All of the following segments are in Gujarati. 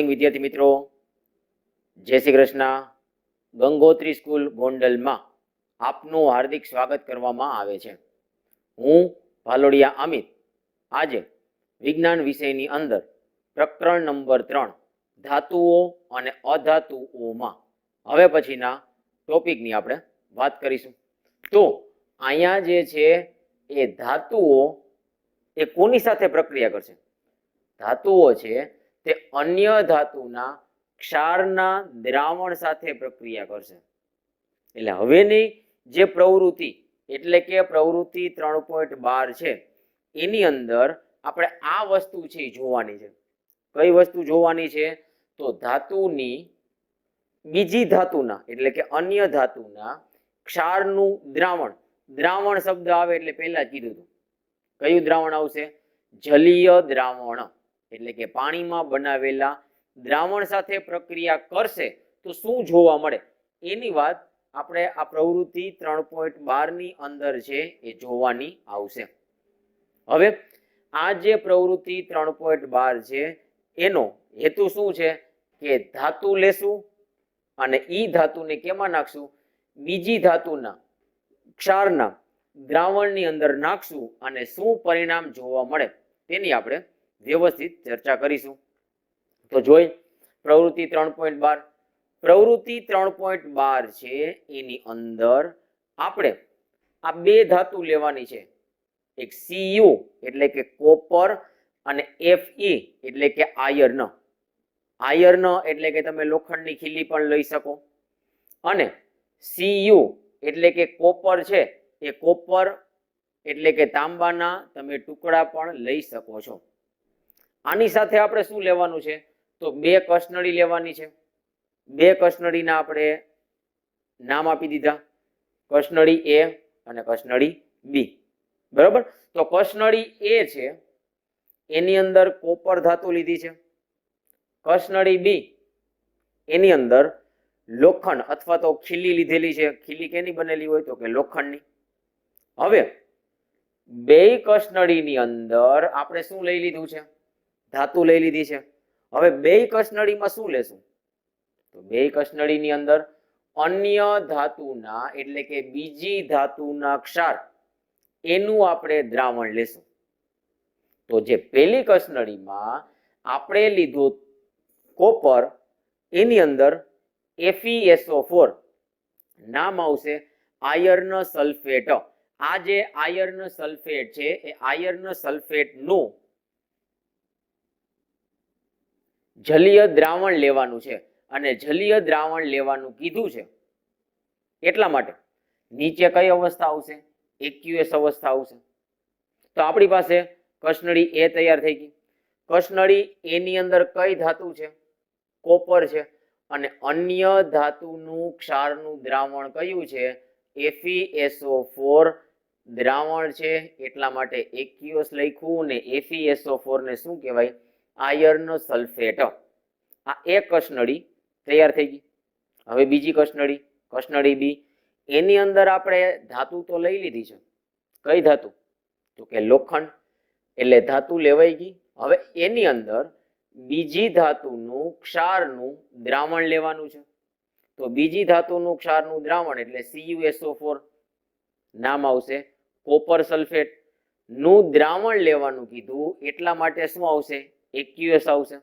મોર્નિંગ વિદ્યાર્થી મિત્રો, જય શ્રી કૃષ્ણ। ગંગોત્રી સ્કૂલ ગોંડલમાં આપનું હાર્દિક સ્વાગત કરવામાં આવે છે। હું ભાલોડિયા અમિત આજે વિજ્ઞાન વિષયની અંદર પ્રકરણ નંબર 3 ધાતુઓ અને અધાતુઓમાં હવે પછીના ટોપિકની આપણે વાત કરીશું। તો અહીંયા જે છે એ ધાતુઓ એ કોની સાથે પ્રક્રિયા કરશે? ધાતુઓ છે તે અન્ય ધાતુના ક્ષારના દ્રાવણ સાથે પ્રક્રિયા કરશે। એટલે હવેની જે પ્રવૃત્તિ એટલે કે પ્રવૃત્તિ 3.12 છે એની અંદર આપણે આ વસ્તુ છે જોવાની છે। કઈ વસ્તુ જોવાની છે? તો ધાતુની બીજી ધાતુના એટલે કે અન્ય ધાતુના ક્ષારનું દ્રાવણ। દ્રાવણ શબ્દ આવે એટલે પહેલા કીધું હતું કયું દ્રાવણ આવશે? જલીય દ્રાવણ એટલે કે પાણીમાં બનાવેલા દ્રાવણ સાથે પ્રક્રિયા કરશે તો શું જોવા મળે એની વાત આપણે આ પ્રવૃત્તિ 3.12 ની અંદર છે એ જોવાની આવશે। હવે આ જે પ્રવૃત્તિ 3.12 છે એનો હેતુ શું છે કે ધાતુ લેશું અને ઈ ધાતુને કેમાં નાખશું? બીજી ધાતુના ક્ષારના દ્રાવણની અંદર નાખશું અને શું પરિણામ જોવા મળે તેની આપણે વ્યવસ્થિત ચર્ચા કરીશું। તો જોઈ પ્રવૃત્તિ 3.12 પ્રવૃત્તિ 3.12 છે એની અંદર આપણે આ બે ધાતુ લેવાની છે। એક Cu એટલે કે કોપર અને Fe એટલે કે આયર્ન। આયર્ન એટલે કે તમે લોખંડની ખીલી પણ લઈ શકો અને Cu એટલે કે કોપર છે એ કોપર એટલે કે તાંબાના તમે ટુકડા પણ લઈ શકો છો। આની સાથે આપણે શું લેવાનું છે? તો બે કસનળી લેવાની છે। બે કસનળીના આપણે નામ આપી દીધા, કસનળી A અને કસનળી B। બરાબર? તો કસનળી A છે એની અંદર કોપર ધાતુ લીધી છે, કસનળી B એની અંદર લોખંડ અથવા તો ખીલી લીધેલી છે। ખીલી કેની બનેલી હોય? તો કે લોખંડની। હવે બે કસનળીની અંદર આપણે શું લઈ લીધું છે? ધાતુ લઈ લીધી છે। હવે બે કસનળીમાં શું લેશું? તો બે કસનળીની અંદર અન્ય ધાતુના એટલે કે બીજી ધાતુના ક્ષાર એનું આપણે દ્રાવણ લેશું। તો જે પહેલી કસનળીમાં આપણે લીધું કોપર એની અંદર FeSO4 નામ આવશે આયર્ન સલ્ફેટ। આ જે આયર્ન સલ્ફેટ છે એ આયર્ન સલ્ફેટનું જલીય દ્રાવણ લેવાનું છે અને જલીય દ્રાવણ લેવાનું કીધું છે એટલા માટે નીચે કઈ અવસ્થા આવશે? એક્યુએસ અવસ્થા આવશે। તો આપણી પાસે કસનળી A તૈયાર થઈ ગઈ। કસનળી A ની અંદર કઈ ધાતુ છે? કોપર છે અને અન્ય ધાતુનું ક્ષારનું દ્રાવણ કયું છે? FeSO4 દ્રાવણ છે એટલા માટે એક્યુએસ લખ્યું ને FeSO4 ને શું કહેવાય? Iron sulphate. આ એક કસનળી તૈયાર થઈ ગઈ। હવે બીજી કસનળી, કસનળી B એની અંદર આપણે ધાતુ તો લઈ લીધી છે। કઈ ધાતુ? તો કે લોખંડ। એટલે ધાતુ લેવાઈ ગઈ। હવે એની અંદર બીજી ધાતુનું ક્ષારનું દ્રાવણ લેવાનું છે। તો બીજી ધાતુનું ક્ષારનું દ્રાવણ એટલે CuSO4 નામ આવશે કોપર સલ્ફેટ નું દ્રાવણ લેવાનું કીધું એટલા માટે શું આવશે? એક્યુએસ આવશે।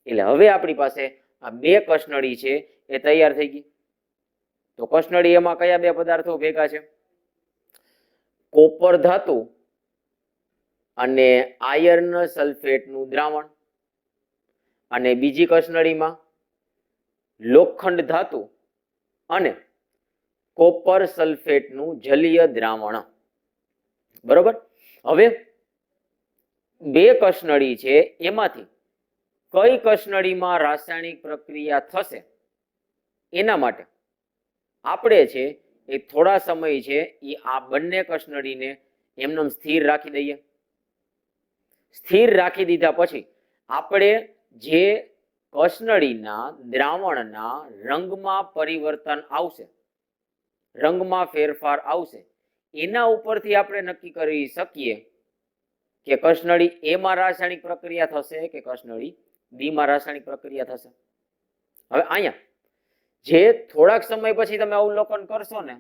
એટલે હવે આપણી પાસે આ બે કસનળી છે એ તૈયાર થઈ ગઈ। તો કસનળી એમાં કયા બે પદાર્થો ભેગા છે? કોપર ધાતુ અને આયર્ન સલ્ફેટનું દ્રાવણ અને બીજી કસનળીમાં લોખંડ ધાતુ અને કોપર સલ્ફેટનું જલીય દ્રાવણ। બરોબર? હવે બે કસનળી છે એમાંથી કઈ કસનળીમાં રાસાયણિક પ્રક્રિયા થશે એના માટે આપણે છે એ થોડા સમય છે એ આ બંને કસનળીને એમને સ્થિર રાખી દઈએ। સ્થિર રાખી દીધા પછી આપણે જે કસનળીના દ્રાવણના રંગમાં પરિવર્તન આવશે, રંગમાં ફેરફાર આવશે, એના ઉપરથી આપણે નક્કી કરી શકીએ કે કસનળી A માં રાસાયણિક પ્રક્રિયા થશે કે કસનળી બી માં રાસાયણિક પ્રક્રિયા થશે. હવે અહીંયા જે થોડાક સમય પછી તમે અવલોકન કરશો ને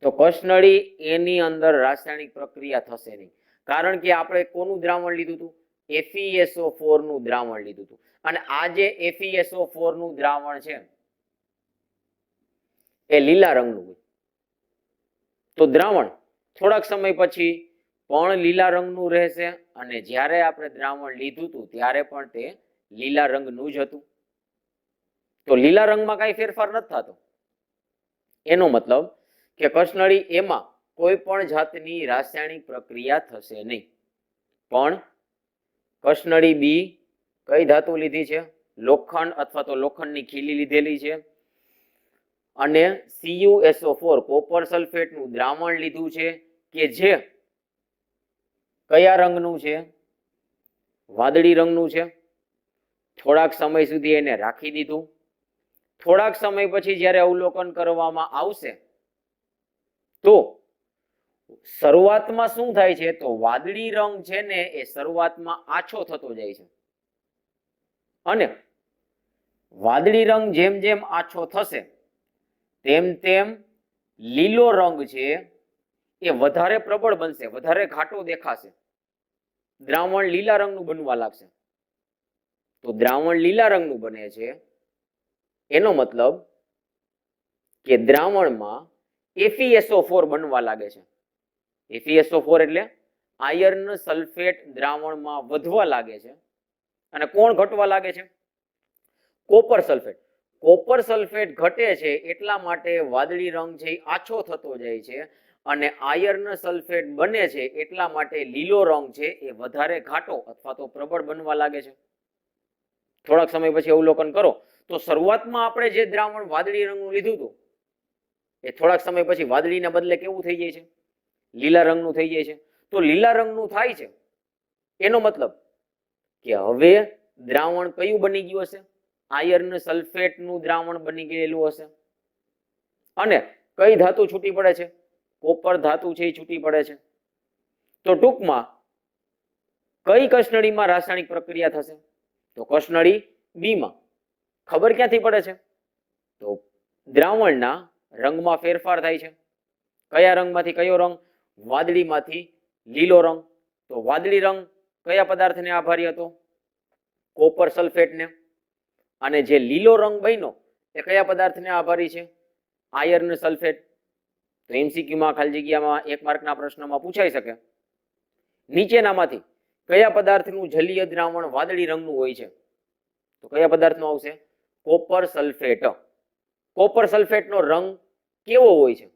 તો કસનળી એની અંદર રાસાયણિક પ્રક્રિયા થશે નહીં, કારણ કે આપણે કોનું દ્રાવણ લીધું હતું? FeSO4 નું દ્રાવણ લીધું હતું. અને આ જે FeSO4 નું દ્રાવણ છે એ લીલા રંગનું હોય, તો દ્રાવણ થોડાક સમય પછી પણ લીલા રંગનું રહેશે અને જ્યારે આપણે દ્રાવણ લીધું હતું ત્યારે પણ તે લીલા રંગનું જ હતું. તો લીલા રંગમાં કઈ ફેરફાર નથી થતો. એનો મતલબ કે કસનળી એમાં કોઈ પણ જાતની રાસાયણિક પ્રક્રિયા થશે નહીં. પણ કસનળી બી કઈ ધાતુ લીધી છે? લોખંડ અથવા તો લોખંડની ખીલી લીધેલી છે અને CuSO4 કોપર સલ્ફેટનું દ્રાવણ લીધું છે કે જે કયા રંગનું છે? વાદળી રંગનું છે. થોડાક સમય સુધી એને રાખી દીધું. થોડાક સમય પછી જ્યારે અવલોકન કરવામાં આવશે તો શરૂઆતમાં શું થાય છે? તો વાદળી રંગ છે ને એ શરૂઆતમાં આછો થતો જાય છે અને વાદળી રંગ જેમ જેમ આછો થશે તેમ તેમ લીલો રંગ છે એ વધારે પ્રબળ બનશે, વધારે ઘાટો દેખાશે. દ્રાવણ લીલા રંગનું બનવા લાગશે. તો દ્રાવણ લીલા રંગનું બને છે એનો મતલબ કે દ્રાવણમાં FeSO4 બનવા લાગે છે. FeSO4 એટલે આયર્ન સલ્ફેટ દ્રાવણમાં વધવા લાગે છે. અને કોણ ઘટવા લાગે છે? Copper sulphate. કોપર સલ્ફેટ ઘટે છે એટલા માટે વાદળી રંગ છે એ આછો થતો જાય છે અને આયર્ન સલ્ફેટ બને છે એટલા માટે લીલો રંગ છે એ વધારે ઘાટો અથવા તો પ્રબળ બનવા લાગે છે. થોડાક સમય પછી અવલોકન કરો તો શરૂઆતમાં આપણે જે દ્રાવણ વાદળી રંગનું લીધું હતું એ થોડાક સમય પછી વાદળીના બદલે કેવું થઈ જાય છે? લીલા રંગનું થઈ જાય છે. તો લીલા રંગનું થાય છે એનો મતલબ કે હવે દ્રાવણ કયું બની ગયું હશે? આયર્ન સલ્ફેટનું દ્રાવણ બની ગયેલું હશે. અને કઈ ધાતુ છૂટી પડે છે? કોપર ધાતુ છે એ છૂટી પડે છે. તો ટૂંકમાં કઈ કસનળીમાં રાસાયણિક પ્રક્રિયા થશે? તો કસનળી બી માં. ખબર ક્યાંથી પડે છે? તો દ્રાવણના રંગમાં ફેરફાર થાય છે. કયા રંગમાંથી કયો રંગ? વાદળીમાંથી લીલો રંગ. તો વાદળી રંગ કયા પદાર્થને આભારી હતો? કોપર સલ્ફેટને. અને જે લીલો રંગ બન્યો એ કયા પદાર્થને આભારી છે? Iron sulphate. તો એમસીક્યુમાં ખાલી જગ્યામાં 1 માર્કના પ્રશ્નમાં પૂછાઈ શકે, નીચેનામાંથી કયા પદાર્થનું જલીય દ્રાવણ વાદળી રંગનું હોય છે? તો કયા પદાર્થનું આવશે? Copper sulphate. કોપર સલ્ફેટનો રંગ કેવો હોય છે?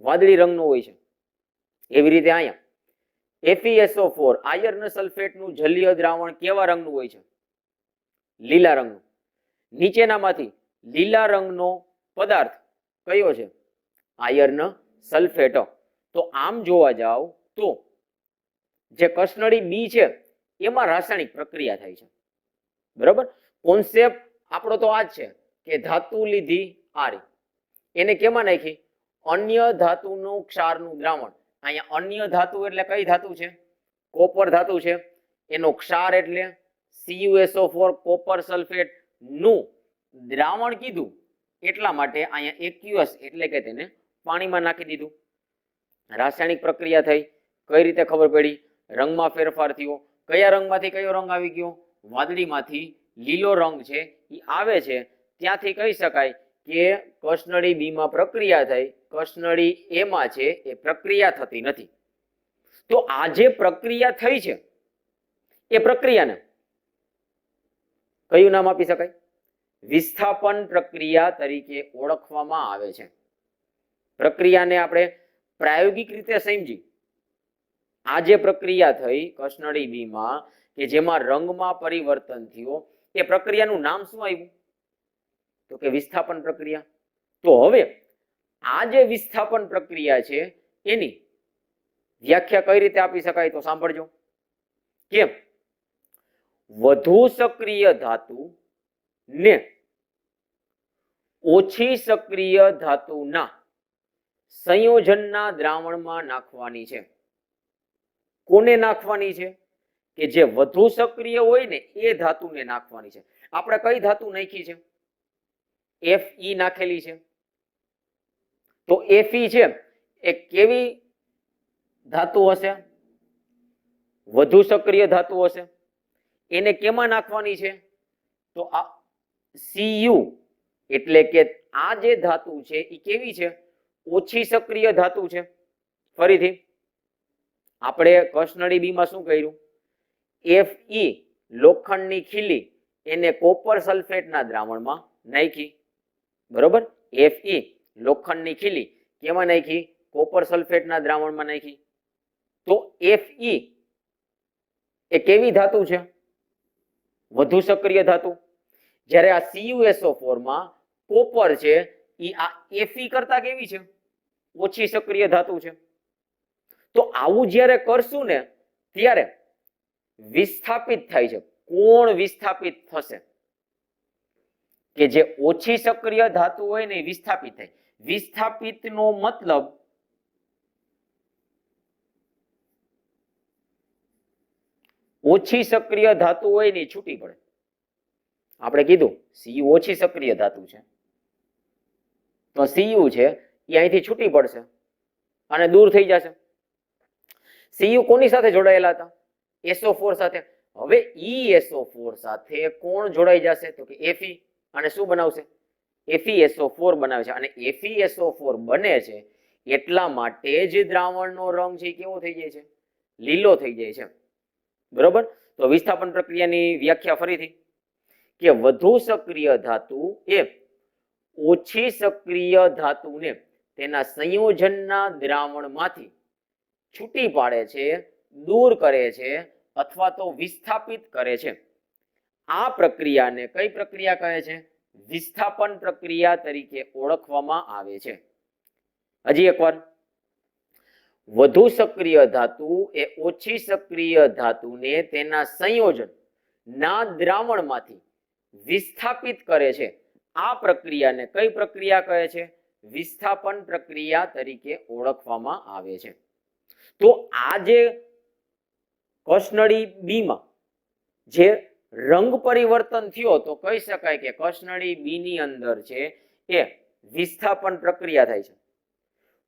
વાદળી રંગનો હોય છે. એવી રીતે અહીંયા FeSO4 આયર્ન સલ્ફેટનું જલીય દ્રાવણ કેવા રંગનું હોય છે? લીલા રંગનું. નીચેનામાંથી લીલા રંગનો પદાર્થ કયો છે? Iron sulphate. તો આમ જોવા જાવ તો જે કસનળી બી છે એમાં રાસાયણિક પ્રક્રિયા થાય છે. બરાબર? કોન્સેપ્ટ આપણો તો આ જ છે કે ધાતુ લીધી આરી, એને કેમાં નાખી? અન્ય ધાતુનું ક્ષારનું દ્રાવણ. અહીંયા અન્ય ધાતુ એટલે કઈ ધાતુ છે? કોપર ધાતુ છે. એનો ક્ષાર એટલે CuSO4 કોપર સલ્ફેટ નું દ્રાવણ કીધું એટલા માટે અહીંયા એક્યુએસ એટલે કે તેને પાણીમાં નાખી દીધું. રાસાયણિક પ્રક્રિયા થઈ. કઈ રીતે ખબર પડી? રંગમાં ફેરફાર થયો. કયા રંગમાંથી કયો રંગ આવી ગયો? વાદળીમાંથી લીલો રંગ છે એ આવે છે. ત્યાંથી કહી શકાય કે કસનળી બી માં પ્રક્રિયા થઈ, કસનળી એ માં છે એ પ્રક્રિયા થતી નથી. તો આ જે પ્રક્રિયા થઈ છે એ પ્રક્રિયાને કયું નામ આપી શકાય? વિસ્થાપન પ્રક્રિયા તરીકે ઓળખવામાં આવે છે. પ્રક્રિયાને આપણે પ્રાયોગિક રીતે સમજી. આ જે પ્રક્રિયા થઈ કસનળી બી માં કે જેમાં રંગમાં પરિવર્તન થયું એ પ્રક્રિયાનું નામ શું આવ્યું? તો કે વિસ્થાપન પ્રક્રિયા. તો હવે આ જે વિસ્થાપન પ્રક્રિયા છે એની વ્યાખ્યા કઈ રીતે આપી શકાય? તો સાંભળજો. કેમ? વધુ સક્રિય ધાતુ ને ઓછી સક્રિય ધાતુના સંયોજનના દ્રાવણમાં નાખવાની છે. કોને નાખવાની છે? કે જે વધુ સક્રિય હોય ને એ ધાતુને નાખવાની છે. આપણે કઈ ધાતુ નાખી છે? Fe નાખેલી છે. તો Fe છે એ કેવી ધાતુ હશે? વધુ સક્રિય ધાતુ હશે. એને કેમાં નાખવાની છે? તો આ Cu એટલે કે આ જે ધાતુ છે એ કેવી છે? ઓછી સક્રિય ધાતુ છે. ફરીથી આપણે કસનળી બી માં શું કર્યું? Fe લોખંડની ખીલી એને કોપર સલ્ફેટના દ્રાવણમાં નાખી. બરોબર? Fe લોખંડની ખીલી કેમાં નાખી? કોપર સલ્ફેટના દ્રાવણમાં નાખી. તો Fe એ કેવી ધાતુ છે? વધુ સક્રિય ધાતુ. જ્યારે આ CuSO4 માં કોપર છે એ આ Fe કરતા કેવી છે? ઓછી સક્રિય ધાતુ છે. તો આવું જ્યારે કરશું ને ત્યારે વિસ્થાપિત થાય છે. કોણ વિસ્થાપિત થશે? કે જે ઓછી સક્રિય ધાતુ હોય ને વિસ્થાપિત થાય. વિસ્થાપિતનો મતલબ ઓછી સક્રિય ધાતુ હોય ને છૂટી પડે. આપણે કીધું Cu ઓછી સક્રિય ધાતુ છે, તો Cu છે એ અહીંથી છૂટી પડશે અને દૂર થઈ જશે. Cu કોની સાથે જોડાયેલા હતા? SO4 સાથે. હવે ESO4 સાથે કોણ જોડાઈ જશે? તો કે Fe. અને શું બનાવશે? FeSO4 બનાવે છે. અને FeSO4 બને છે એટલા માટે જ દ્રાવણનો રંગ છે કેવો થઈ જાય છે? લીલો થઈ જાય છે. બરોબર? તો વિસ્થાપન પ્રક્રિયાની વ્યાખ્યા ફરીથી કે વધુ સક્રિય ધાતુ એ ઓછી સક્રિય ધાતુને તેના સંયોજનના દ્રાવણમાંથી છૂટી પાડે છે, દૂર કરે છે અથવા તો વિસ્થાપિત કરે છે. આ પ્રક્રિયાને કઈ પ્રક્રિયા કહે છે? વિસ્થાપન પ્રક્રિયા તરીકે ઓળખવામાં આવે છે. હજી એકવાર, વધુ સક્રિય ધાતુ એ ઓછી સક્રિય ધાતુને તેના સંયોજન ના દ્રાવણમાંથી વિસ્થાપિત કરે છે. આ પ્રક્રિયાને કઈ પ્રક્રિયા કહે છે? વિસ્થાપન પ્રક્રિયા તરીકે ઓળખવામાં આવે છે. તો આ જે કસનળી બી માં જે રંગ પરિવર્તન થયો તો કહી શકાય કે કસનળી બી ની અંદર છે એ વિસ્થાપન પ્રક્રિયા થાય છે.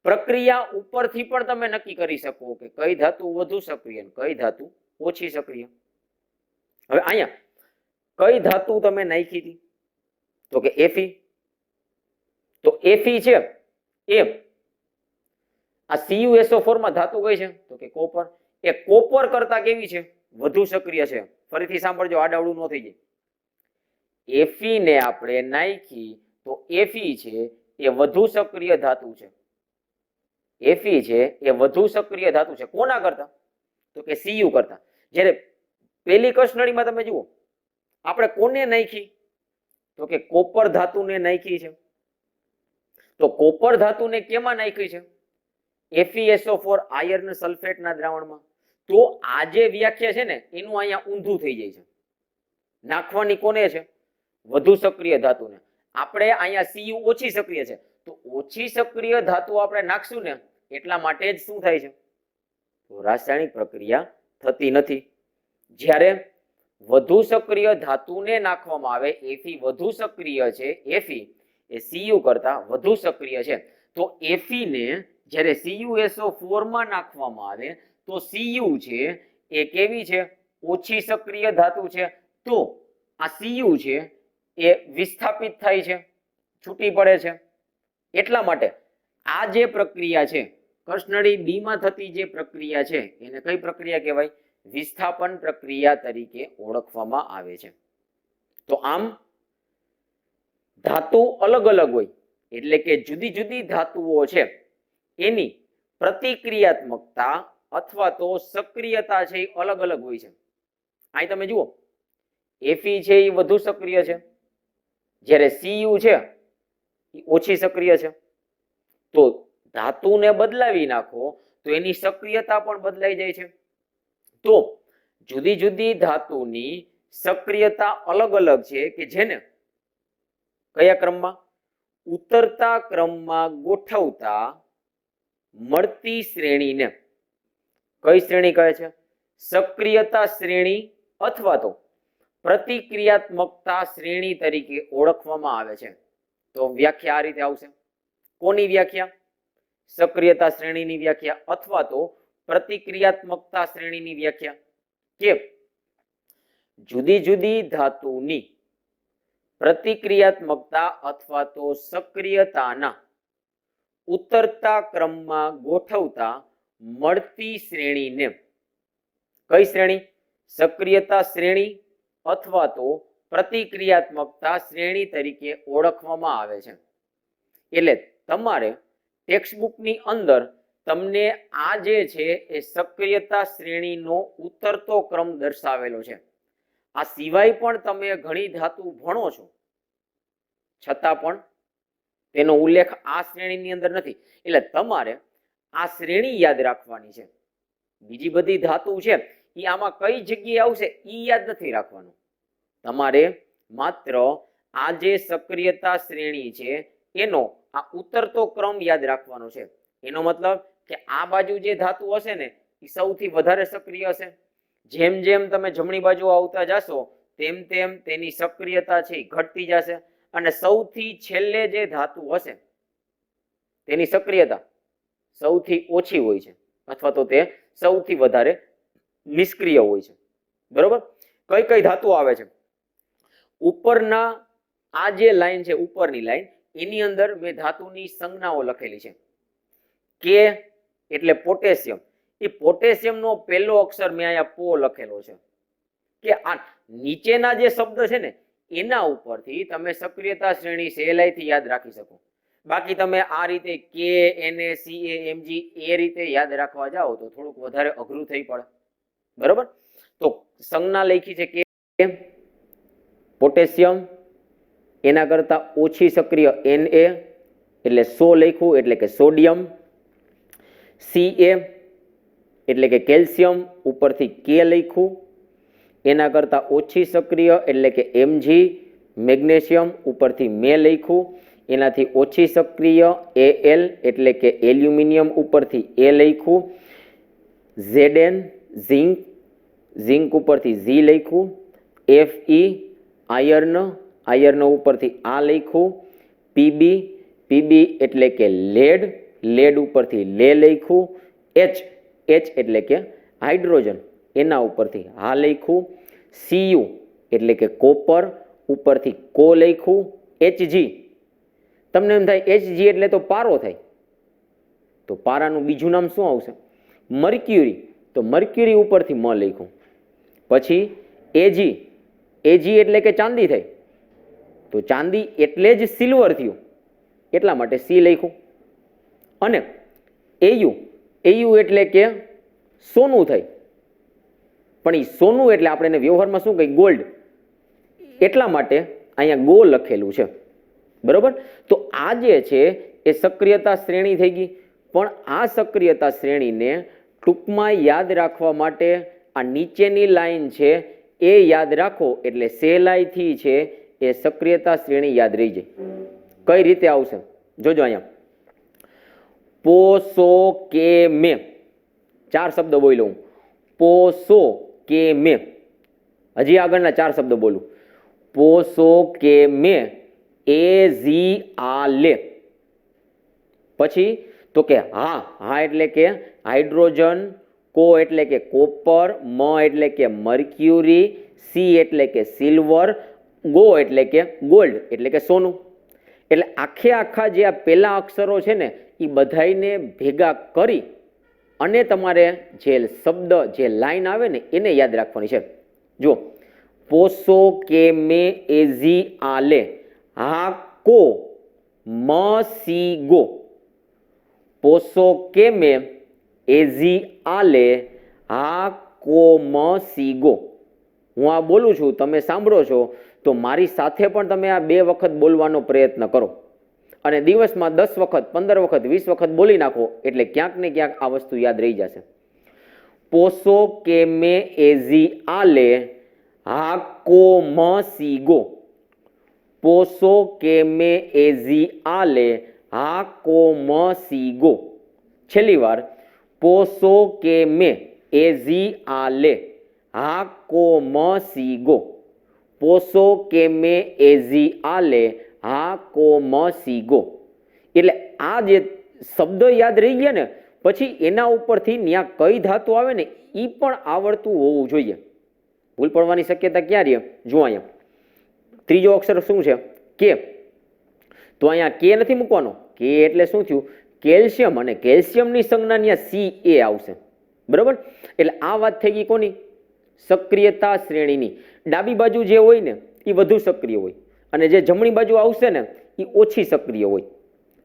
પ્રક્રિયા ઉપરથી પણ તમે નક્કી કરી શકો કે કઈ ધાતુ વધુ સક્રિય કઈ ધાતુ ઓછી સક્રિય. હવે અહીંયા કઈ ધાતુ તમે નાખી હતી? તો કે Fe. તો Fe છે એ આ CuSO4 માં ધાતુ કઈ છે? તો કે કોપર. એ કોપર કરતા કેવી છે? વધુ સક્રિય છે. ફરીથી સાંભળજો, આડાવડું ન થઈ જાય. Fe ને આપણે નાખી તો Fe છે એ વધુ સક્રિય ધાતુ છે. Fe છે એ વધુ સક્રિય ધાતુ છે. કોના કરતા? તો કે Cu કરતા. જ્યારે પેલી કસનળીમાં તમે જુઓ આપણે કોને નાખી? તો કે કોપર ધાતુને નાખી છે. તો કોપર ધાતુને કેમાં નાખી છે? FeSO4 iron સલ્ફેટના દ્રાવણમાં. તો આ જે વ્યાખ્યા છે ને એનું અહીંયા ઊંધું થઈ જાય છે. નાખવાની કોને છે? વધુ સક્રિય ધાતુને. આપણે અહીંયા Cu ઓછી સક્રિય છે તો ઓછી સક્રિય ધાતુ આપણે નાખશું ને એટલા માટે જ શું થાય છે? તો રાસાયણિક પ્રક્રિયા થતી નથી. જ્યારે વધુ સક્રિય ધાતુને નાખવામાં આવે, Fe વધુ સક્રિય છે, Fe એ Cu કરતા વધુ સક્રિય છે, તો Fe ને જ્યારે CuSO4 માં નાખવામાં આવે તો Cu છે એ કેવી છે? ઓછી સક્રિય ધાતુ છે. તો આ Cu છે એ વિસ્થાપિત થાય છે, છૂટી પડે છે. એટલા માટે આ જે પ્રક્રિયા છે કસનળી બી માં થતી જે પ્રક્રિયા છે એને કઈ પ્રક્રિયા કહેવાય? વિસ્થાપન પ્રક્રિયા તરીકે ઓળખવામાં આવે છે. તો આમ ધાતુ અલગ અલગ હોય એટલે કે જુદી જુદી ધાતુઓ છે એની પ્રતિક્રિયાત્મકતા અથવા તો સક્રિયતા છે એ અલગ અલગ હોય છે. અહીં તમે જુઓ Fe છે એ વધુ સક્રિય છે, જ્યારે Cu છે એ ઓછી સક્રિય છે. તો ધાતુને બદલાવી નાખો તો એની સક્રિયતા પણ બદલાઈ જાય છે. તો જુદી જુદી ધાતુની સક્રિયતા અલગ અલગ છે કે જેને કયા ક્રમમાં? ઉતરતા ક્રમમાં ગોઠવતા મળતી શ્રેણીને કઈ શ્રેણી કહે છે? સક્રિયતા શ્રેણી અથવા તો પ્રતિક્રિયાત્મકતા શ્રેણી તરીકે ઓળખવામાં આવે છે. તો વ્યાખ્યા આ રીતે આવશે. કોની વ્યાખ્યા? સક્રિયતા શ્રેણીની વ્યાખ્યા અથવા તો પ્રતિક્રિયાત્મકતા શ્રેણીની વ્યાખ્યા કે જુદી જુદી ધાતુની પ્રતિક્રિયાત્મકતા અથવા તો સક્રિયતાના ઉતરતા ક્રમમાં ગોઠવતા મળતી શ્રેણીને કઈ શ્રેણી? સક્રિયતા શ્રેણી અથવા તો પ્રતિક્રિયાત્મકતા શ્રેણી તરીકે ઓળખવામાં આવે છે. એટલે તમારે ટેક્સ્ટબુકની અંદર તમને આ જે છે એ સક્રિયતા શ્રેણીનો ઉતરતો ક્રમ દર્શાવેલો છે. આ સિવાય પણ તમે ઘણી ધાતુ ભણો છો, છતાં પણ તેનો ઉલ્લેખ આ શ્રેણીની અંદર નથી. એટલે તમારે આ શ્રેણી યાદ રાખવાની છે. બીજી બધી ધાતુ છે એ આમાં કઈ જગ્યાએ આવશે એ યાદ નથી રાખવાનું. તમારે માત્ર આ જે સક્રિયતા શ્રેણી છે એનો આ ઉતરતો ક્રમ યાદ રાખવાનો છે. એનો મતલબ કે આ બાજુ જે ધાતુ હશે ને એ સૌથી વધારે સક્રિય હશે. જેમ જેમ તમે જમણી બાજુ આવતા જશો તેમ તેમ તેની સક્રિયતા છે એ ઘટતી જશે અને સૌથી છેલ્લે જે ધાતુ હશે તેની સક્રિયતા સૌથી ઓછી હોય છે અથવા તો તે સૌથી વધારે નિષ્ક્રિય હોય છે. બરોબર? કઈ કઈ ધાતુ આવે છે? ઉપરના આ જે લાઈન છે, ઉપરની લાઈન, એની અંદર મેં ધાતુની સંજ્ઞાઓ લખેલી છે. કે એટલે પોટેશિયમ. એ પોટેશિયમનો પહેલો અક્ષર મેં અહીંયા પો લખેલો છે. કે આ નીચેના જે શબ્દ છે ને એના ઉપરથી તમે સક્રિયતા શ્રેણી સહેલાઈથી યાદ રાખી શકો. બાકી તમે આ રીતે કે એને સી એ એમ જી એ રીતે યાદ રાખવા જાઓ તો થોડુંક વધારે અઘરું થઈ પડે. બરોબર? તો સંજ્ઞા લખી છે કે પોટેશિયમ, એના કરતા ઓછી સક્રિય Na એટલે 100 લખ્યું એટલે કે સોડિયમ, Ca એટલે કે કેલ્શિયમ, ઉપરથી કે લખ્યું, એના કરતા ઓછી સક્રિય એટલે કે Mg, મેગ્નેશિયમ, ઉપરથી મે લખ્યું, એનાથી ઓછી સક્રિય Al એટલે કે એલ્યુમિનિયમ, ઉપરથી એ લખ્યું, Zn ઝિંક, ઝિંક ઉપરથી ઝી લખ્યું, Fe આયર્ન, આયર્ન ઉપરથી આ લખ્યું, Pb, Pb એટલે કે લેડ, લેડ ઉપરથી લે લખ્યું, H, H એટલે કે હાઇડ્રોજન, એના ઉપરથી હા લખ્યું, Cu એટલે કે કોપર, ઉપરથી કો લખ્યું, Hg. તમને એમ થાય Hg એટલે તો પારો થાય, તો પારાનું બીજું નામ શું આવશે? મર્ક્યુરી. તો મર્ક્યુરી ઉપરથી મ લખ્યું. પછી Ag, Ag એટલે કે ચાંદી થાય, તો ચાંદી એટલે જ સિલ્વર થયું, એટલા માટે સી લખ્યું. અને Au, Au એટલે કે સોનું થાય, પણ એ સોનું એટલે આપણે એને વ્યવહારમાં શું કહીએ? ગોલ્ડ. એટલા માટે અહીંયા ગો લખેલું છે. બરોબર? તો આ જે છે એ સક્રિયતા શ્રેણી થઈ ગઈ. પણ આ સક્રિયતા શ્રેણીને ટૂંકમાં યાદ રાખવા માટે આ નીચેની લાઈન છે એ યાદ રાખો એટલે સહેલાઈથી છે એ સક્રિયતા શ્રેણી યાદ રહી જાય. કઈ રીતે આવશે? જોજો અહીંયા. પોસો કે મે, 4 શબ્દ બોલું. પોસો કે મે, હજી આગળના 4 શબ્દ બોલું. પોસો કે મે એ ઝી આ લે. પછી તો કે હા, હા એટલે કે હાઇડ્રોજન, કો એટલે કે કોપર, મ એટલે કે મર્ક્યુરી, સી એટલે કે સિલ્વર, ગો એટલે કે ગોલ્ડ એટલે કે સોનું. એટલે આખે આખા જે આ પહેલા અક્ષરો છે ને એ બધાને ભેગા કરી અને તમારે જે શબ્દ, જે લાઈન આવે ને એને યાદ રાખવાની છે. જો પોસો કે મે એઝી આલે, હા કો મ સી ગો. પોસો કે મે એઝી આલે, હા કો મ સી ગો. હું આ બોલું છું, તમે સાંભળો છો, તો મારી સાથે પણ તમે આ 2 વખત બોલવાનો પ્રયત્ન કરો અને દિવસમાં 10 વખત, 15 વખત, 20 વખત બોલી નાખો એટલે ક્યાંક ને ક્યાંક આ વસ્તુ યાદ રહી જશે. પોસો કે મે એઝી આલે, હા કો મ સી ગો. પોસો કે મે એઝી આલે, હા કો મ સી ગો. છેલ્લી વાર. પોસો કે મે, એઝિઆલે, હા કો મ સી ગો, પોસો કેમે એઝિઆલે, હા કો મ સી ગો. એટલે આ જે શબ્દ યાદ રહી ગયા ને, પછી એના ઉપરથી ત્યાં કઈ ધાતુ આવે ને એ પણ આવડતું હોવું જોઈએ. ભૂલ પડવાની શક્યતા ક્યાં રહે? જો અહીંયા ત્રીજો અક્ષર શું છે? કે. તો અહીંયા કે નથી મૂકવાનો. કે એટલે શું થયું? કેલ્શિયમ, અને કેલ્શિયમની સંજ્ઞા ત્યાં Ca આવશે. બરોબર? એટલે આ વાત થઈ ગઈ કોની? સક્રિયતા શ્રેણીની. ડાબી બાજુ જે હોય ને એ વધુ સક્રિય હોય, અને જે જમણી બાજુ આવશે ને એ ઓછી સક્રિય હોય.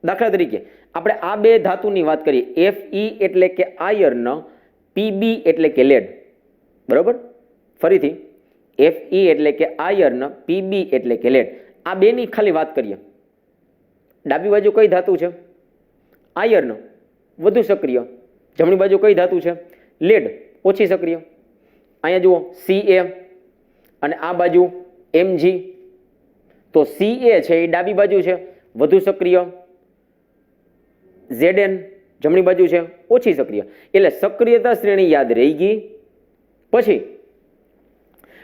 દાખલા તરીકે આપણે આ બે ધાતુની વાત કરીએ. Fe એટલે કે આયર્ન, Pb એટલે કે લેડ. બરોબર? ફરીથી Fe એટલે કે આયર્ન, Pb એટલે કે લેડ. આ બેની ખાલી વાત કરીએ. ડાબી બાજુ કઈ ધાતુ છે? આયર્ન, વધુ સક્રિય. જમણી બાજુ કઈ ધાતુ છે? લેડ, ઓછી સક્રિય. અહીંયા જુઓ Ca અને આ બાજુ Mg. તો Ca છે એ ડાબી બાજુ છે, વધુ સક્રિય. Zn જમણી બાજુ છે, ઓછી સક્રિય. એટલે સક્રિયતા શ્રેણી યાદ રહી ગઈ. પછી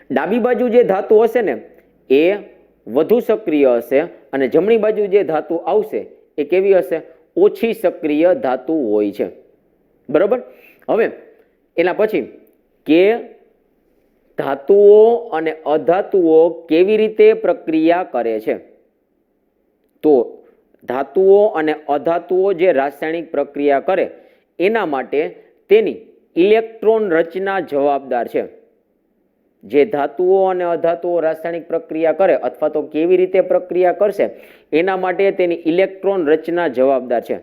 ડાબી બાજુ જે ધાતુ હશે ને એ વધુ સક્રિય હશે, અને જમણી બાજુ જે ધાતુ આવશે એ કેવી હશે? ઓછી સક્રિય ધાતુ હોય છે. બરોબર? હવે એના પછી કે ધાતુઓ અને અધાતુઓ કેવી રીતે પ્રક્રિયા કરે છે? તો ધાતુઓ અને અધાતુઓ જે રાસાયણિક પ્રક્રિયા કરે એના માટે તેની ઇલેક્ટ્રોન રચના જવાબદાર છે. જે ધાતુઓ અને અધાતુઓ રાસાયણિક પ્રક્રિયા કરે અથવા તો કેવી રીતે પ્રક્રિયા કરશે એના માટે તેની ઇલેક્ટ્રોન રચના જવાબદાર છે.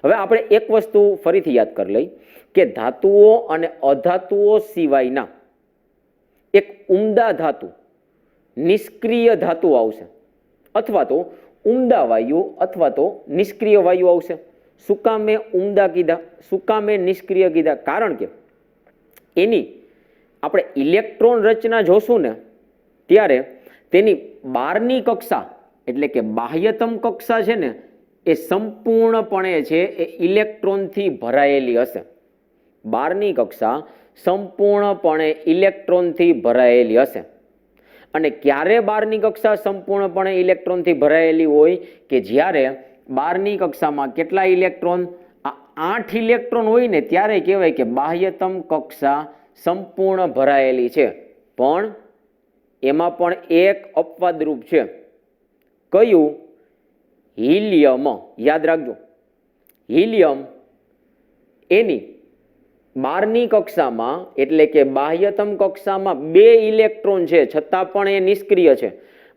હવે આપણે એક વસ્તુ ફરીથી યાદ કરી લઈ કે ધાતુઓ અને અધાતુઓ સિવાયના એક ઉમદા ધાતુ, નિષ્ક્રિય ધાતુ આવશે, અથવા તો ઉમદા વાયુ અથવા તો નિષ્ક્રિય વાયુ આવશે. શું કામ મેં ઉમદા કીધા? શું કામ મેં નિષ્ક્રિય કીધા? કારણ કે એની આપણે ઇલેક્ટ્રોન રચના જોશું ને ત્યારે તેની બહારની કક્ષા એટલે કે બાહ્યતમ કક્ષા છે ને એ સંપૂર્ણપણે છે એ ઇલેક્ટ્રોનથી ભરાયેલી હશે. બહારની કક્ષા સંપૂર્ણપણે ઇલેક્ટ્રોનથી ભરાયેલી હશે. અને ક્યારે બહારની કક્ષા સંપૂર્ણપણે ઇલેક્ટ્રોનથી ભરાયેલી હોય? કે જ્યારે બહારની કક્ષામાં કેટલા ઇલેક્ટ્રોન? 8 ઇલેક્ટ્રોન હોય ને ત્યારે કહેવાય કે બાહ્યતમ કક્ષા સંપૂર્ણ ભરાયેલી છે. પણ એમાં પણ એક અપવાદરૂપ છે. કયું? હિલિયમ. યાદ રાખજો, હિલિયમ એની બહારની કક્ષામાં એટલે કે બાહ્યતમ કક્ષામાં 2 ઇલેક્ટ્રોન છે, છતાં પણ એ નિષ્ક્રિય છે.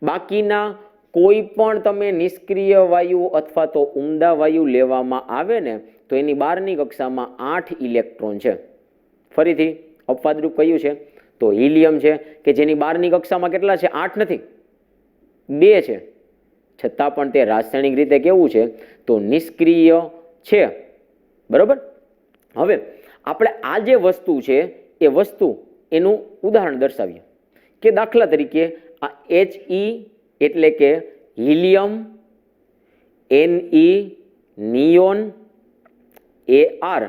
બાકીના કોઈ પણ તમે નિષ્ક્રિય વાયુ અથવા તો ઉમદા વાયુ લેવામાં આવે ને તો એની બહારની કક્ષામાં 8 ઇલેક્ટ્રોન છે. ફરીથી અપવાદરૂપ કયું છે? તો હિલિયમ છે, કે જેની બહારની કક્ષામાં કેટલા છે? 8 નથી, 2 છે. છતાં પણ તે રાસાયણિક રીતે કેવું છે? તો નિષ્ક્રિય છે. બરોબર? હવે આપણે આ જે વસ્તુ છે એ વસ્તુ એનું ઉદાહરણ દર્શાવીએ કે દાખલા તરીકે આ He એટલે કે helium, Ne neon, Ar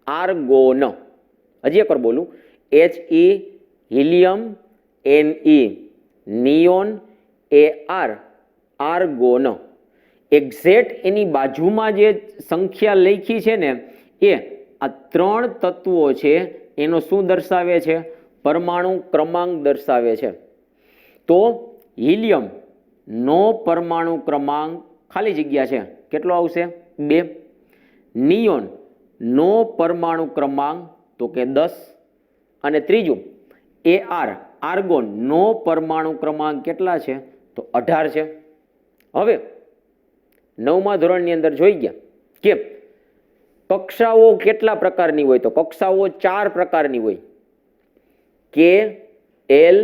argon. હજી એકવાર બોલું, He helium, Ne neon, Ar argon. Exact એની બાજુમાં જે સંખ્યા લખી છે ને એ આ 3 તત્વો છે એનો શું દર્શાવે છે? પરમાણુ ક્રમાંક દર્શાવે છે. તો હિલિયમ નો પરમાણુ ક્રમાંક ખાલી જગ્યા છે, કેટલો આવશે? 2. નિયોન નો પરમાણુ ક્રમાંક તો કે 10. અને ત્રીજું Ar આર્ગોન નો પરમાણુ ક્રમાંક કેટલા છે? તો 18 છે. હવે 9મા ધોરણની અંદર જોઈ ગયા કે કક્ષાઓ કેટલા પ્રકારની હોય? તો કક્ષાઓ 4 પ્રકારની હોય. K, L,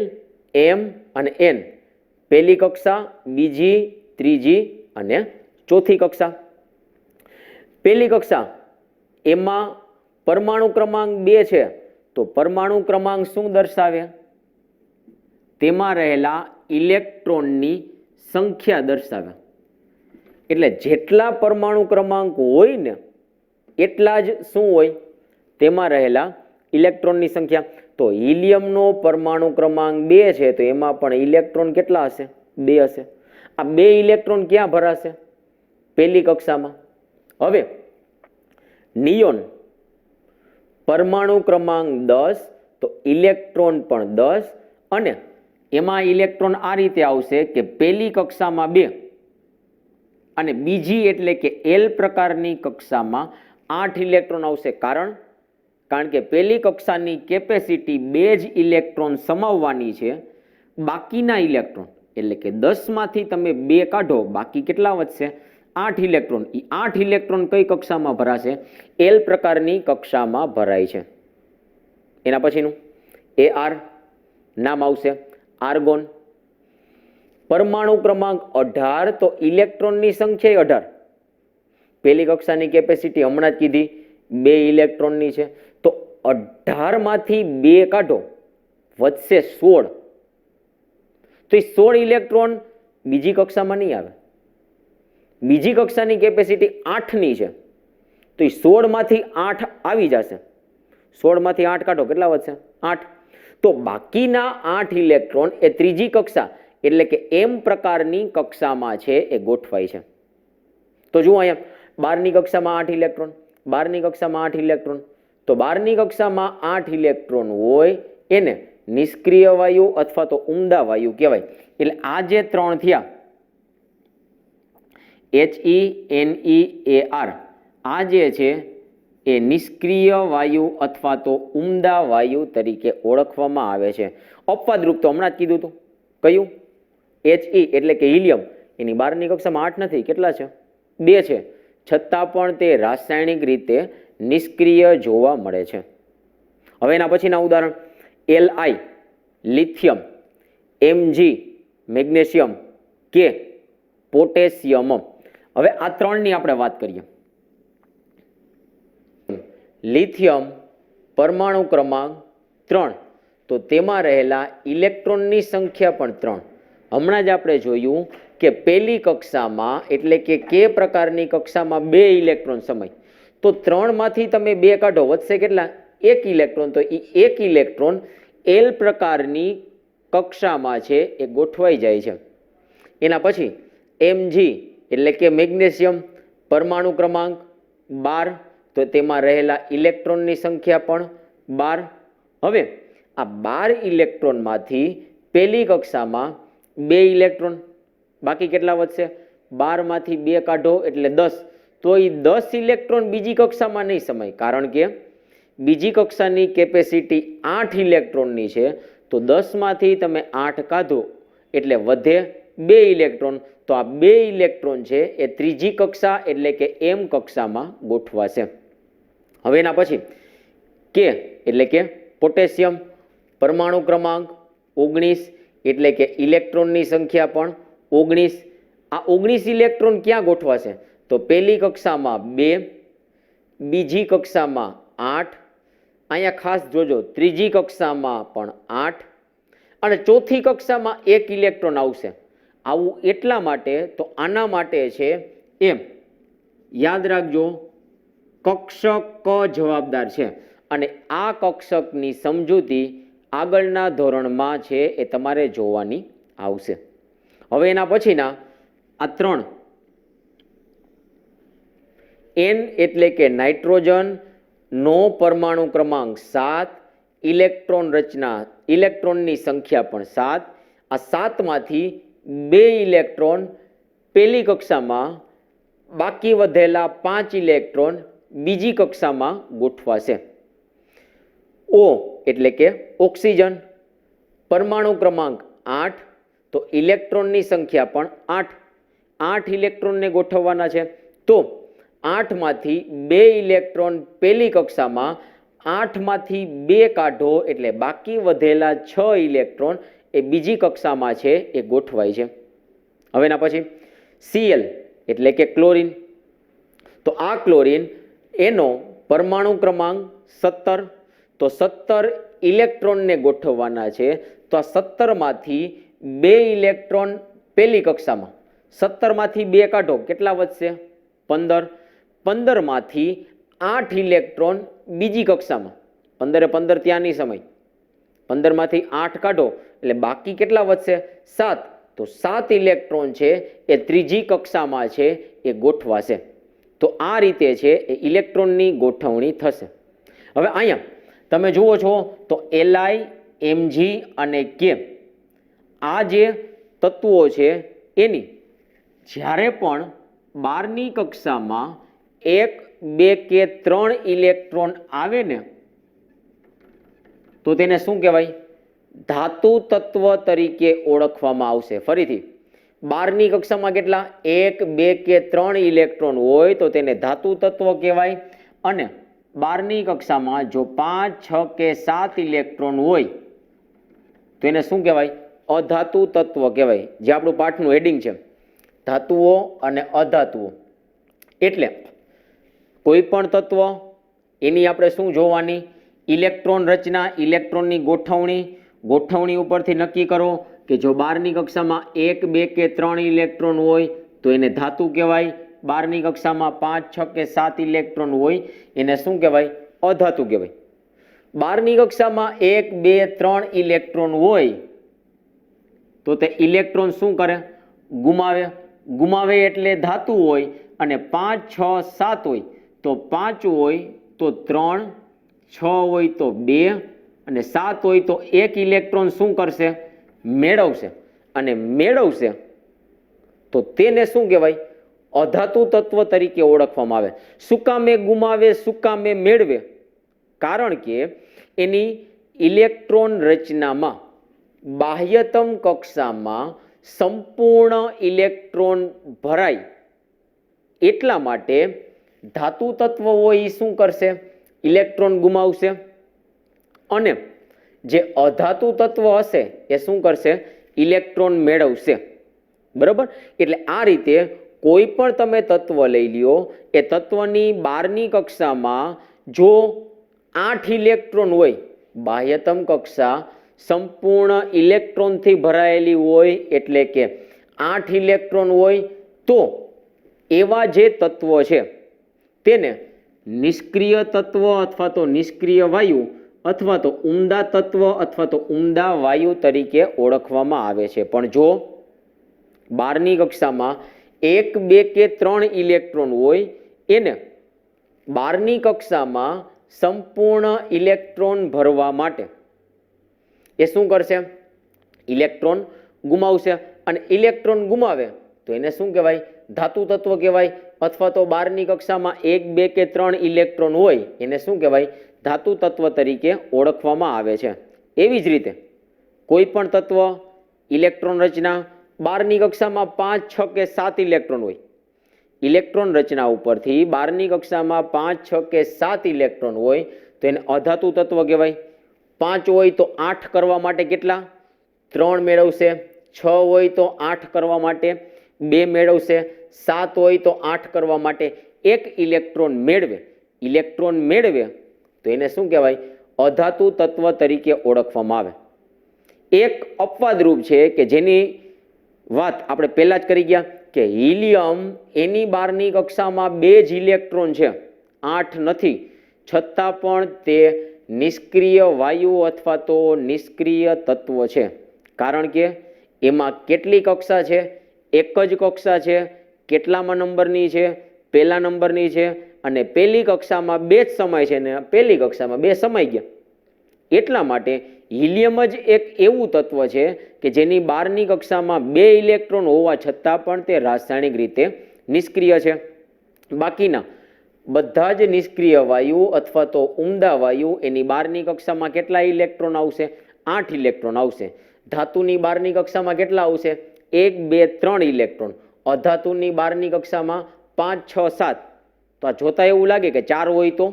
M અને N. પહેલી કક્ષા, બીજી, ત્રીજી અને ચોથી કક્ષા. પહેલી કક્ષા એમાં પરમાણુ ક્રમાંક 2 છે, તો પરમાણુ ક્રમાંક શું દર્શાવે? તેમાં રહેલા ઇલેક્ટ્રોનની સંખ્યા દર્શાવે. એટલે જેટલા પરમાણુ ક્રમાંક હોય ને એટલા જ શું હોય? તેમાં રહેલા ઇલેક્ટ્રોનની સંખ્યા. તો હિલિયમનો પરમાણુ ક્રમાંક 2 છે, તો એમાં પણ ઇલેક્ટ્રોન કેટલા હશે? 2 હશે. આ 2 ઇલેક્ટ્રોન ક્યાં ભરાશે? પહેલી કક્ષામાં. હવે નિયોન પરમાણુ ક્રમાંક 10, તો ઇલેક્ટ્રોન પણ 10, અને એમાં ઇલેક્ટ્રોન આ રીતે આવશે કે પહેલી કક્ષામાં 2 અને બીજી એટલે કે એલ પ્રકારની કક્ષામાં 8 ઇલેક્ટ્રોન આવશે. કારણ કે પહેલી કક્ષાની કેપેસિટી 2 જ ઇલેક્ટ્રોન સમાવવાની છે. બાકીના ઇલેક્ટ્રોન એટલે કે 10 માંથી તમે 2 કાઢો, બાકી કેટલા વધશે? 8 ઇલેક્ટ્રોન. એ 8 ઇલેક્ટ્રોન કઈ કક્ષામાં ભરાશે? એલ પ્રકારની કક્ષામાં ભરાય છે. એના પછીનું AR નામ આવશે આર્ગોન. પરમાણુ ક્રમાંક 18, તો ઇલેક્ટ્રોનની સંખ્યા 18. પહેલી કક્ષાની કેપેસિટી હમણાં જ કીધી 2 ઇલેક્ટ્રોનની છે, તો 18 માંથી 2 કાઢો, વધશે 16. તો એ 16 ઇલેક્ટ્રોન બીજી કક્ષામાં નહીં આવે. બીજી કક્ષાની કેપેસિટી 8ની છે, તો એ 16 માંથી 8 આવી જશે. 16 માંથી 8 કાઢો, કેટલા વધશે? 8. તો બાકીના 8 ઇલેક્ટ્રોન એ ત્રીજી કક્ષા એટલે કે એમ પ્રકારની કક્ષામાં છે, એ ગોઠવાય છે. તો જુઓ અહીંયા 12ની કક્ષામાં 8 ઇલેક્ટ્રોન, 12ની કક્ષામાં 8 ઇલેક્ટ્રોન. તો 12ની કક્ષામાં 8 ઇલેક્ટ્રોન હોય એને નિષ્ક્રિય વાયુ અથવા તો ઉમદા વાયુ કહેવાય. એટલે આ જે 3 થયા HE, NE, AR, આ જે છે એ નિષ્ક્રિય વાયુ અથવા તો ઉમદા વાયુ તરીકે ઓળખવામાં આવે છે. અપવાદરૂપ તો હમણાં જ કીધું હતું. કયું? HE એટલે કે હિલિયમ. એની 12ની કક્ષામાં 8 નથી, કેટલા છે? 2 છે. છતાં પણ તે રાસાયણિક રીતે નિષ્ક્રિય જોવા મળે છે. હવે એના પછીના ઉદાહરણ Li lithium, Mg magnesium, K potassium. હવે આ 3ની આપણે વાત કરીએ. લિથિયમ પરમાણુ ક્રમાંક 3, તો તેમાં રહેલા ઇલેક્ટ્રોનની સંખ્યા પણ 3. હમણાં જ આપણે જોયું કે પહેલી કક્ષામાં એટલે કે K પ્રકારની કક્ષામાં 2 ઇલેક્ટ્રોન સમાય, તો 3 માંથી તમે 2 કાઢો, વધશે કેટલા? 1 ઇલેક્ટ્રોન. તો એ 1 ઇલેક્ટ્રોન એલ પ્રકારની કક્ષામાં છે, એ ગોઠવાઈ જાય છે. એના પછી Mg એટલે કે મેગ્નેશિયમ પરમાણુ ક્રમાંક 12, તો તેમાં રહેલા ઇલેક્ટ્રોનની સંખ્યા પણ 12. હવે આ 12 ઇલેક્ટ્રોનમાંથી પહેલી કક્ષામાં 2 ઇલેક્ટ્રોન, બાકી કેટલા વધશે? 12 માંથી 2 કાઢો એટલે 10. તો એ 10 ઇલેક્ટ્રોન બીજી કક્ષામાં નહીં સમાય, કારણ કે બીજી કક્ષાની કેપેસિટી 8 ઇલેક્ટ્રોનની છે. તો 10 માંથી તમે 8 કાઢો એટલે વધે 2 ઇલેક્ટ્રોન. તો આ 2 ઇલેક્ટ્રોન છે એ ત્રીજી કક્ષા એટલે કે એમ કક્ષામાં ગોઠવાશે. હવે એના પછી K એટલે કે પોટેશિયમ પરમાણુ ક્રમાંક 19, એટલે કે ઇલેક્ટ્રોનની સંખ્યા પણ 19. આ 19 ઇલેક્ટ્રોન ક્યાં ગોઠવાશે? તો પહેલી કક્ષામાં 2, બીજી કક્ષામાં 8, અહીંયા ખાસ જોજો ત્રીજી કક્ષામાં પણ 8, અને ચોથી કક્ષામાં 1 ઇલેક્ટ્રોન આવશે. આવું એટલા માટે, તો આના માટે છે એમ. યાદ રાખજો, કક્ષક જવાબદાર છે, અને આ કક્ષકની સમજૂતી આગળના ધોરણમાં છે એ તમારે જોવાની આવશે. હવે એના પછીના આ 3 N એટલે કે નાઇટ્રોજન નો પરમાણુ ક્રમાંક 7, ઇલેક્ટ્રોન રચના ઇલેક્ટ્રોનની સંખ્યા પણ 7. આ 7 માંથી 2 ઇલેક્ટ્રોન પહેલી કક્ષામાં, બાકી વધેલા 5 ઇલેક્ટ્રોન બીજી કક્ષામાં ગોઠવાશે. O એટલે કે ઓક્સિજન પરમાણુ ક્રમાંક 8, તો ઇલેક્ટ્રોનની સંખ્યા પણ 8. 8 ઇલેક્ટ્રોનને ગોઠવવાના છે. તો 8 માંથી 2 ઇલેક્ટ્રોન પહેલી કક્ષામાં, 8 માંથી 2 કાઢો એટલે બાકી વધેલા 6 ઇલેક્ટ્રોન એ બીજી કક્ષામાં છે, એ ગોઠવાય છે. હવે એના પછી Cl એટલે કે ક્લોરીન. તો આ ક્લોરીન એનો પરમાણુ ક્રમાંક 17, તો 17 ઇલેક્ટ્રોનને ગોઠવવાના છે. તો આ 17 માંથી 2 ઇલેક્ટ્રોન પહેલી કક્ષામાં, 17 માંથી 2 કાઢો, કેટલા વધશે? 15. 15 માંથી 8 ઇલેક્ટ્રોન બીજી કક્ષામાં, 15 15 ત્યાંની સમય, 15માંથી 8 કાઢો એટલે બાકી કેટલા વધશે? 7. તો 7 ઇલેક્ટ્રોન છે એ ત્રીજી કક્ષામાં છે એ ગોઠવાશે. તો આ રીતે છે એ ઇલેક્ટ્રોનની ગોઠવણી થશે. હવે અહીંયા તમે જુઓ છો તો Li, Mg અને K આ જે તત્વો છે એની જ્યારે પણ 12ની કક્ષામાં 1, 2 કે 3 ઇલેક્ટ્રોન આવે ને તો તેને શું કહેવાય? ધાતુ તત્વ તરીકે ઓળખવામાં આવશે. ફરીથી 12ની કક્ષામાં કેટલા? 1, 2 કે 3 ઇલેક્ટ્રોન હોય તો તેને ધાતુ તત્વ કહેવાય. અને 12ની કક્ષામાં જો 5, 6 કે 7 ઇલેક્ટ્રોન હોય તો એને શું કહેવાય? અધાતુ તત્વ કહેવાય. જે આપણું પાઠનું હેડિંગ છે, ધાતુઓ અને અધાતુઓ. એટલે કોઈ પણ તત્વ એની આપણે શું જોવાની? ઇલેક્ટ્રોન રચના, ઇલેક્ટ્રોનની ગોઠવણી ઉપરથી નક્કી કરો કે જો 12ની કક્ષામાં 1, 2 કે 3 ઇલેક્ટ્રોન હોય તો એને ધાતુ કહેવાય. 12ની કક્ષામાં 5, 6 કે 7 ઇલેક્ટ્રોન હોય એને શું કહેવાય? અધાતુ કહેવાય. 12ની કક્ષામાં 1, 2, 3 ઇલેક્ટ્રોન હોય તો તે ઇલેક્ટ્રોન શું કરે? ગુમાવે એટલે ધાતુ હોય. અને 5, 6, 7 હોય તો 5 હોય તો 3, 6 હોય તો 2 અને 7 હોય તો 1 ઇલેક્ટ્રોન શું કરશે? મેળવશે. અને મેળવશે તો તેને શું કહેવાય? અધાતુ તત્વ તરીકે ઓળખવામાં આવે. શું કામ એ ગુમાવે, શું કામ એ મેળવે? કારણ કે એની ઇલેક્ટ્રોન રચનામાં બાહ્યતમ કક્ષામાં સંપૂર્ણ ઇલેક્ટ્રોન ભરાય એટલા માટે ધાતુ તત્વ હોય એ શું કરશે? ઇલેક્ટ્રોન ગુમાવશે. અને જે અધાતુ તત્વ હશે એ શું કરશે? ઇલેક્ટ્રોન મેળવશે. બરાબર? એટલે આ રીતે કોઈ પણ તમે તત્વ લઈ લ્યો, એ તત્વની 12ની કક્ષામાં જો 8 ઇલેક્ટ્રોન હોય, બાહ્યતમ કક્ષા સંપૂર્ણ ઇલેક્ટ્રોનથી ભરાયેલી હોય એટલે કે 8 ઇલેક્ટ્રોન હોય તો એવા જે તત્વો છે તેને નિષ્ક્રિય તત્વ અથવા તો નિષ્ક્રિય વાયુ અથવા તો ઉમદા તત્વ અથવા તો ઉમદા વાયુ તરીકે ઓળખવામાં આવે છે. પણ જો 12ની કક્ષામાં 1, 2 કે 3 ઇલેક્ટ્રોન હોય એને 12ની કક્ષામાં સંપૂર્ણ ઇલેક્ટ્રોન ભરવા માટે એ શું કરશે? ઇલેક્ટ્રોન ગુમાવશે. અને ઇલેક્ટ્રોન ગુમાવે તો એને શું કહેવાય? ધાતુ તત્વ કહેવાય. અથવા તો 12ની કક્ષામાં 1, 2 કે 3 ઇલેક્ટ્રોન હોય એને શું કહેવાય? ધાતુ તત્વ તરીકે ઓળખવામાં આવે છે. એવી જ રીતે કોઈ પણ તત્વ ઇલેક્ટ્રોન રચના 12ની કક્ષામાં 5, 6 કે 7 ઇલેક્ટ્રોન હોય, ઇલેક્ટ્રોન રચના ઉપરથી 12ની કક્ષામાં 5, 6 કે 7 ઇલેક્ટ્રોન હોય તો એને અધાતુ તત્વ કહેવાય. 5 હોય તો 8 કરવા માટે કેટલા? 3 મેળવશે. 6 હોય તો 8 કરવા માટે 2 મેળવશે. 7 હોય તો 8 કરવા માટે 1 ઇલેક્ટ્રોન મેળવે તો એને શું કહેવાય? અધાતુ તત્વ તરીકે ઓળખવામાં આવે. એક અપવાદ રૂપ છે કે જેની વાત આપણે પહેલા જ કરી ગયા કે હિલિયમ એની 12ની કક્ષામાં 2 જ ઇલેક્ટ્રોન છે, 8 નથી, છતાં પણ તે નિષ્ક્રિય વાયુ અથવા તો નિષ્ક્રિય તત્વ છે. કારણ કે એમાં કેટલી કક્ષા છે? એક જ કક્ષા છે. કેટલામાં નંબરની છે? પહેલા નંબરની છે. અને પહેલી કક્ષામાં 2 જ સમય છે ને પહેલી કક્ષામાં 2 સમાઈ ગયા. એટલા માટે હિલિયમ જ એક એવું તત્વ છે કે જેની 12ની કક્ષામાં 2 ઇલેક્ટ્રોન હોવા છતાં પણ તે રાસાયણિક રીતે નિષ્ક્રિય છે. બાકીના બધા જ નિષ્ક્રિય વાયુ અથવા તો ઉમદા વાયુ એની 12ની કક્ષામાં કેટલા ઇલેક્ટ્રોન આવશે? 8 ઇલેક્ટ્રોન આવશે. ધાતુની 12ની કક્ષામાં કેટલા આવશે? 1, 2, 3 ઇલેક્ટ્રોન. અધાતુની 12ની કક્ષામાં 5, 6, 7. તો આ જોતા એવું લાગે કે 4 હોય તો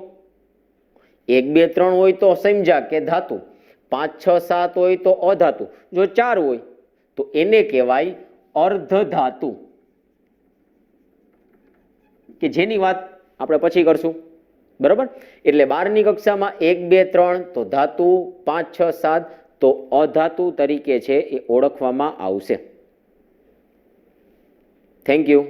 1, 2, 3 હોય તો સમજા કે ધાતુ, 5, 6, 7 હોય તો અધાતુ. જો 4 હોય તો એને કહેવાય અર્ધધાતુ, કે જેની વાત આપણે પછી કરશું. બરાબર? એટલે 12ની કક્ષામાં 1, 2, 3 તો ધાતુ, 5, 6, 7 તો અધાતુ તરીકે છે એ ઓળખવામાં આવશે. Thank you.